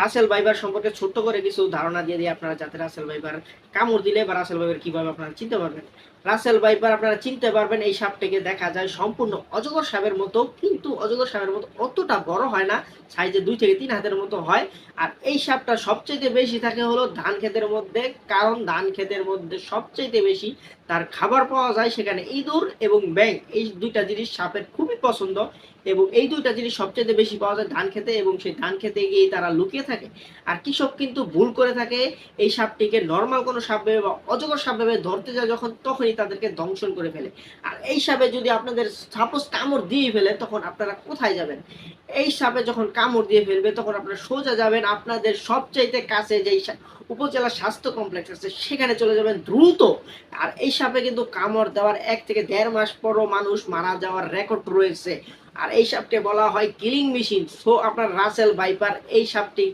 Russell viper সম্পর্কে ছোট্ট করে কিছু ধারণা দিয়ে দিই আপনারা, যাতে রাসেল ভাইপার কামড় দিলে বা রাসেল ভাইপার কিভাবে আপনারা চিনতে পারবেন। রাসেল ভাইপার আপনারা চিনতে পারবেন, এই সাপটিকে দেখা যায় সম্পূর্ণ অজগর সাপের মতো, কিন্তু অজগর সাপের মতো অতটা বড় হয় না, সাইজে 2 থেকে 3 হাতের মতো হয়। আর এই সাপটা সবচেয়ে বেশি থাকে হলো ধান ক্ষেতের মধ্যে, কারণ ধান ক্ষেতের মধ্যে সবচেয়ে বেশি তার খাবার পাওয়া যায়। সেখানে ইঁদুর এবং ব্যাঙ এই দুইটা জিনিস সাপের খুবই পছন্দ, এবং এই দুইটা জিনিস সবচেয়ে বেশি পাওয়া যায় ধান খেতে, এবং সেই ধান খেতে গিয়ে তারা লুকিয়ে থাকে। আর কৃষক কিন্তু ভুল করে থাকে, এই সাপটিকে নর্মাল কোনো সাপ ভেবে বা অজগর সাপ ভেবে ধরতে যায় যখন, তখনই তাদেরকে দংশন করে ফেলে। আর এই সাপে যদি আপনাদের সাপোজ কামড় দিয়ে ফেলে, তখন আপনারা কোথায় যাবেন? এই সাপে যখন কামড় দিয়ে ফেলবে তখন আপনারা সোজা যাবেন আপনাদের সবচাইতে কাছে যেই উপজেলা স্বাস্থ্য কমপ্লেক্স আছে সেখানে চলে যাবেন দ্রুত। আর এই সাপে কিন্তু কামড় দেওয়ার 1 থেকে 1.5 মাস পরও মানুষ মারা যাওয়ার রেকর্ড রয়েছে। আর এই সাপকে বলা হয় কিলিং মেশিন। সো আপনার রাসেল ভাইপার এই সাপটি